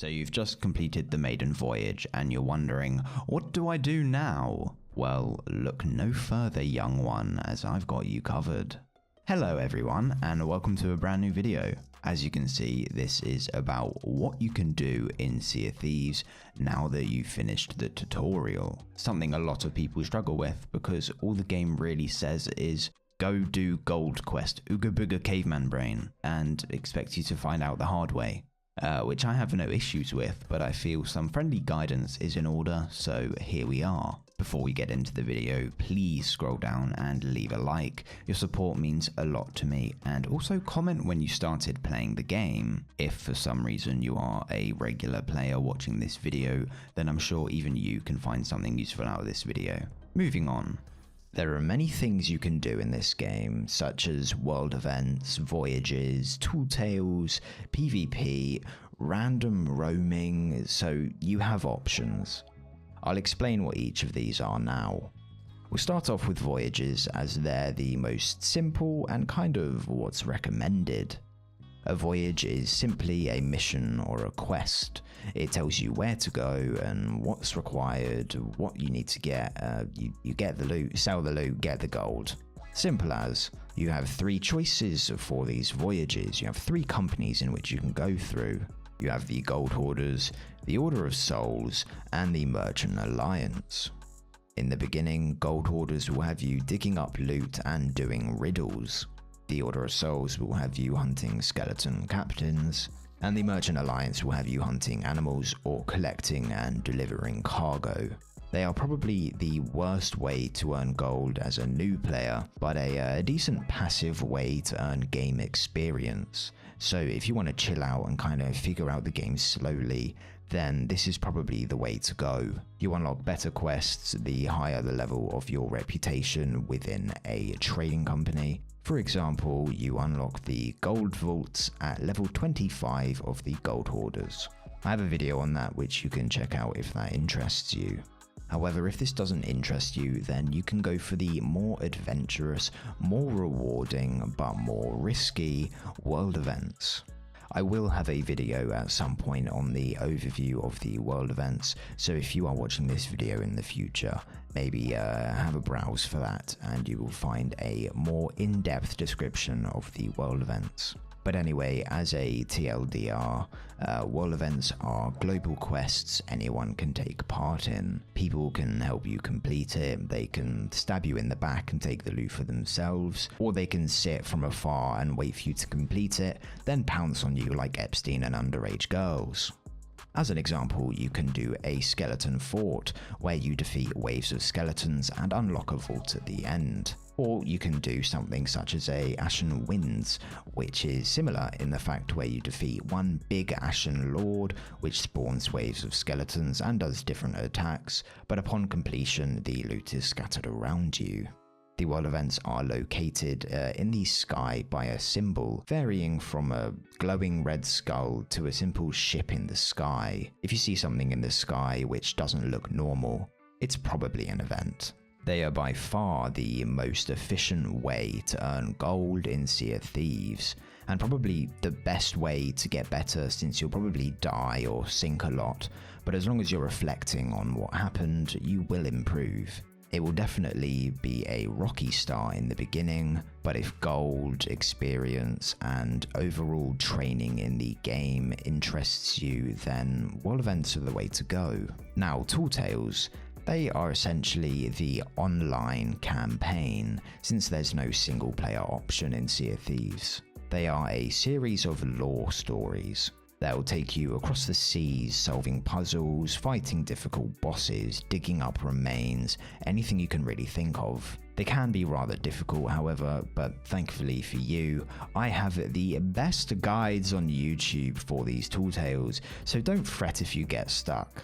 So you've just completed the Maiden Voyage and you're wondering, what do I do now? Well, look no further, young one, as I've got you covered. Hello everyone, and welcome to a brand new video. As you can see, this is about what you can do in Sea of Thieves now that you've finished the tutorial. Something a lot of people struggle with because all the game really says is go do gold quest, Ooga Booga Caveman Brain, and expects you to find out the hard way. Which I have no issues with, but I feel some friendly guidance is in order, so here we are. Before we get into the video, please scroll down and leave a like. Your support means a lot to me, and also comment when you started playing the game. If for some reason you are a regular player watching this video, then I'm sure even you can find something useful out of this video. Moving on. There are many things you can do in this game, such as world events, voyages, tool tales, PvP, random roaming, so you have options. I'll explain what each of these are now. We'll start off with voyages, as they're the most simple and kind of what's recommended. A voyage is simply a mission or a quest. It tells you where to go and what's required, what you need to get. You get the loot, sell the loot, get the gold. Simple as. You have three choices for these voyages. You have three companies in which you can go through. You have the Gold Hoarders, the Order of Souls, and the Merchant Alliance. In the beginning, Gold Hoarders will have you digging up loot and doing riddles. The Order of Souls will have you hunting skeleton captains, and the Merchant Alliance will have you hunting animals or collecting and delivering cargo. They are probably the worst way to earn gold as a new player, but a decent passive way to earn game experience. So if you want to chill out and kind of figure out the game slowly, then this is probably the way to go. You unlock better quests the higher the level of your reputation within a trading company. For example, you unlock the gold vaults at level 25 of the Gold Hoarders. I have a video on that which you can check out if that interests you. However, if this doesn't interest you, then you can go for the more adventurous, more rewarding, but more risky world events. I will have a video at some point on the overview of the world events, so if you are watching this video in the future, maybe have a browse for that and you will find a more in-depth description of the world events. But anyway, as a TLDR, world events are global quests anyone can take part in. People can help you complete it, they can stab you in the back and take the loot for themselves, or they can sit from afar and wait for you to complete it, then pounce on you like Epstein and underage girls. As an example, you can do a skeleton fort, where you defeat waves of skeletons and unlock a vault at the end. Or you can do something such as a Ashen Winds, which is similar in the fact where you defeat one big Ashen Lord, which spawns waves of skeletons and does different attacks, but upon completion the loot is scattered around you. The world events are located in the sky by a symbol, varying from a glowing red skull to a simple ship in the sky. If you see something in the sky which doesn't look normal, it's probably an event. They are by far the most efficient way to earn gold in Sea of Thieves, and probably the best way to get better since you'll probably die or sink a lot, but as long as you're reflecting on what happened, you will improve. It will definitely be a rocky start in the beginning, but if gold, experience, and overall training in the game interests you, then world events are the way to go. Now, Tool Tales. They are essentially the online campaign, since there's no single player option in Sea of Thieves. They are a series of lore stories that will take you across the seas, solving puzzles, fighting difficult bosses, digging up remains, anything you can really think of. They can be rather difficult, however, but thankfully for you, I have the best guides on YouTube for these tool tales, so don't fret if you get stuck.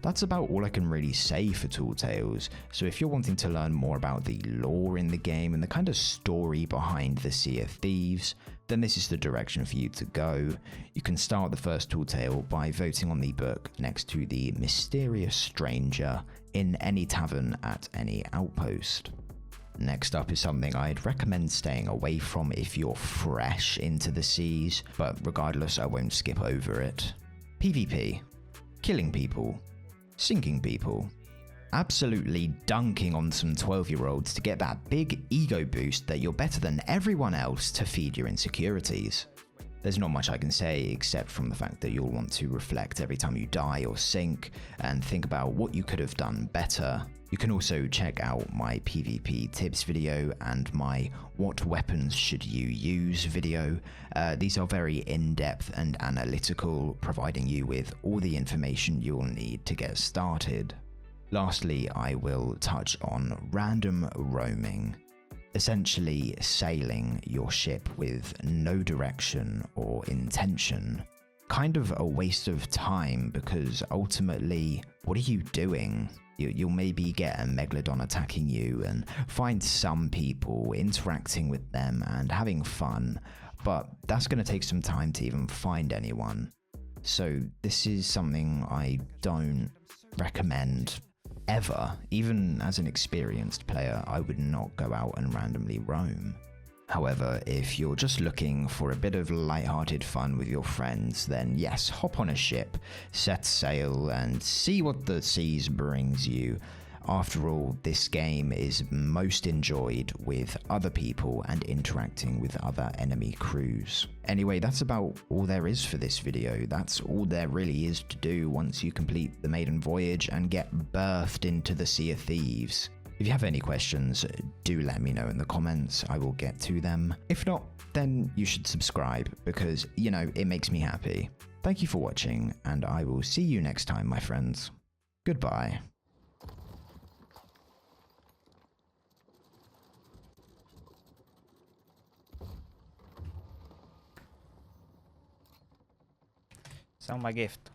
That's about all I can really say for Tool Tales, so if you're wanting to learn more about the lore in the game and the kind of story behind the Sea of Thieves, then this is the direction for you to go. You can start the first Tool Tale by voting on the book next to the mysterious stranger in any tavern at any outpost. Next up is something I'd recommend staying away from if you're fresh into the seas, but regardless I won't skip over it. PvP. Killing people. Sinking people. Absolutely dunking on some 12-year-olds to get that big ego boost that you're better than everyone else to feed your insecurities. There's not much I can say except from the fact that you'll want to reflect every time you die or sink and think about what you could have done better. You can also check out my PvP tips video and my what weapons should you use video. These are very in-depth and analytical, providing you with all the information you'll need to get started. Lastly, I will touch on random roaming. Essentially sailing your ship with no direction or intention. Kind of a waste of time because ultimately, what are you doing? You'll maybe get a megalodon attacking you and find some people interacting with them and having fun, but that's going to take some time to even find anyone. So this is something I don't recommend ever. Even as an experienced player, I would not go out and randomly roam. However, if you're just looking for a bit of lighthearted fun with your friends, then yes, hop on a ship, set sail, and see what the seas brings you. After all, this game is most enjoyed with other people and interacting with other enemy crews. Anyway, that's about all there is for this video. That's all there really is to do once you complete the Maiden Voyage and get birthed into the Sea of Thieves. If you have any questions, do let me know in the comments. I will get to them. If not, then you should subscribe because, you know, it makes me happy. Thank you for watching, and I will see you next time, my friends. Goodbye. Saan my gift?